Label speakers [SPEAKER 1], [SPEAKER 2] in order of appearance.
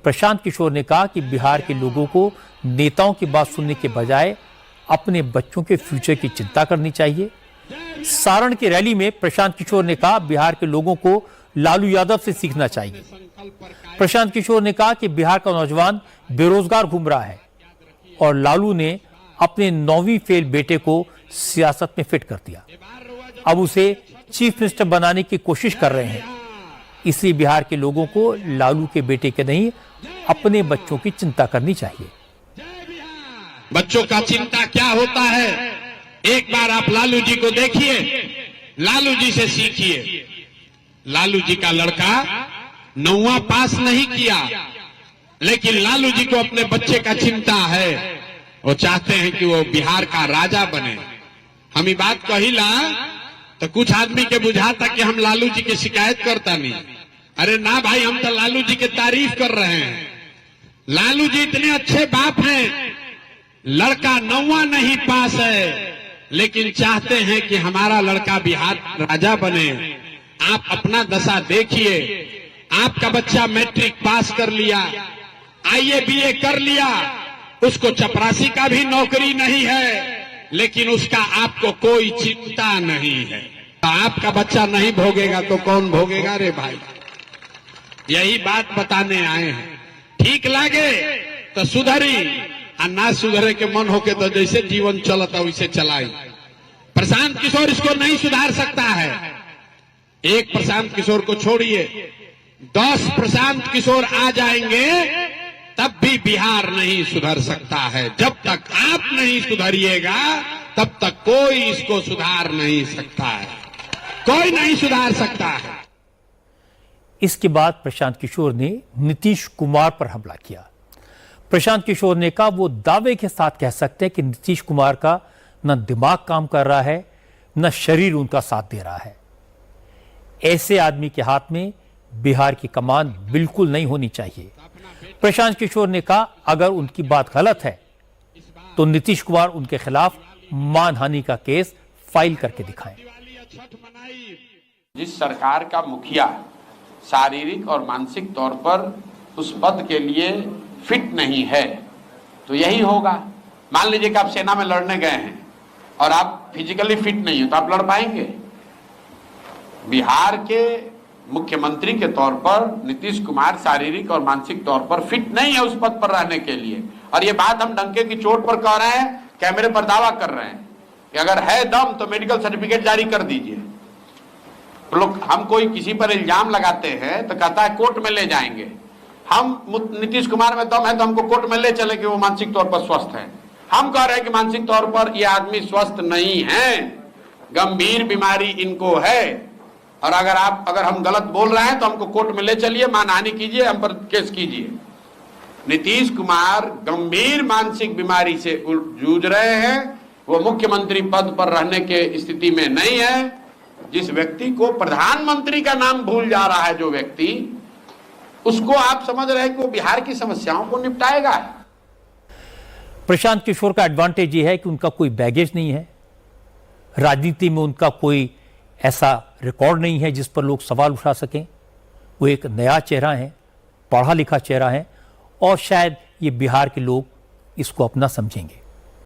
[SPEAKER 1] प्रशांत किशोर ने कहा कि बिहार के लोगों को नेताओं की बात सुनने के बजाय अपने बच्चों के फ्यूचर की चिंता करनी चाहिए। सारण की रैली में प्रशांत किशोर ने कहा बिहार के लोगों को लालू यादव से सीखना चाहिए। प्रशांत किशोर ने कहा कि बिहार का नौजवान बेरोजगार घूम रहा है और लालू ने अपने 9वीं फेल बेटे को सियासत में फिट कर दिया। अब उसे चीफ मिनिस्टर बनाने की कोशिश कर रहे हैं। इसलिए बिहार के लोगों को लालू के बेटे के नहीं अपने बच्चों की चिंता करनी चाहिए।
[SPEAKER 2] बच्चों का चिंता क्या होता है, एक बार आप लालू जी को देखिए, लालू जी से सीखिए। लालू जी का लड़का 9वां पास नहीं किया, लेकिन लालू जी को अपने बच्चे का चिंता है। वो चाहते हैं कि वो बिहार का राजा बने। हम ये बात कहिला तो कुछ आदमी के बुझाता कि हम लालू जी की शिकायत करता नहीं। अरे ना भाई, हम तो लालू जी की तारीफ कर रहे हैं। लालू जी इतने अच्छे बाप हैं, लड़का 9वां नहीं पास है, लेकिन चाहते हैं कि हमारा लड़का बिहार राजा बने। आप अपना दशा देखिए, आपका बच्चा मैट्रिक पास कर लिया, आईए बीए कर लिया, उसको चपरासी का भी नौकरी नहीं है, लेकिन उसका आपको कोई चिंता नहीं है। तो आपका बच्चा नहीं भोगेगा तो कौन भोगेगा रे भाई? यही बात बताने आए हैं। ठीक लागे तो सुधरी, और ना सुधरे के मन होके तो जैसे जीवन चलता वैसे चलाई। प्रशांत किशोर इसको नहीं सुधार सकता है। एक प्रशांत किशोर को छोड़िए, 10 प्रशांत किशोर आ जाएंगे तब भी बिहार नहीं सुधर सकता है। जब तक आप नहीं सुधरिएगा तब तक कोई इसको सुधार नहीं सकता है, कोई नहीं सुधार सकता है।
[SPEAKER 1] इसके बाद प्रशांत किशोर ने नीतीश कुमार पर हमला किया। प्रशांत किशोर ने कहा वो दावे के साथ कह सकते हैं कि नीतीश कुमार का न दिमाग काम कर रहा है, न शरीर उनका साथ दे रहा है। ऐसे आदमी के हाथ में बिहार की कमान बिल्कुल नहीं होनी चाहिए। प्रशांत किशोर ने कहा अगर उनकी बात गलत है तो नीतीश कुमार उनके खिलाफ मानहानि का केस फाइल करके दिखाएं।
[SPEAKER 3] जिस सरकार का मुखिया शारीरिक और मानसिक तौर पर उस पद के लिए फिट नहीं है तो यही होगा। मान लीजिए कि आप सेना में लड़ने गए हैं और आप फिजिकली फिट नहीं हो तो आप लड़ पाएंगे? बिहार के मुख्यमंत्री के तौर पर नीतीश कुमार शारीरिक और मानसिक तौर पर फिट नहीं है उस पद पर रहने के लिए। और ये बात हम डंके की चोट पर कह रहे हैं, कैमरे पर दावा कर रहे हैं कि अगर है दम तो मेडिकल सर्टिफिकेट जारी कर दीजिए। तो लोग हम कोई किसी पर इल्जाम लगाते हैं तो कहता है कोर्ट में ले जाएंगे। हम नीतीश कुमार में दम है तो हमको कोर्ट में ले चले कि वो मानसिक तौर पर स्वस्थ है। हम कह रहे हैं कि मानसिक तौर पर ये आदमी स्वस्थ नहीं है, गंभीर बीमारी इनको है। और अगर हम गलत बोल रहे हैं तो हमको कोर्ट में ले चलिए, मानहानि कीजिए, हम पर केस कीजिए। नीतीश कुमार गंभीर मानसिक बीमारी से जूझ रहे हैं। वो मुख्यमंत्री पद पर रहने के स्थिति में नहीं है। जिस व्यक्ति को प्रधानमंत्री का नाम भूल जा रहा है जो व्यक्ति, उसको आप समझ रहे हैं कि वो बिहार की समस्याओं को निपटाएगा।
[SPEAKER 1] प्रशांत किशोर का एडवांटेज ये है कि उनका कोई बैगेज नहीं है, राजनीति में उनका कोई ऐसा रिकॉर्ड नहीं है जिस पर लोग सवाल उठा सकें। वो एक नया चेहरा है, पढ़ा लिखा चेहरा है और शायद ये बिहार के लोग इसको अपना समझेंगे।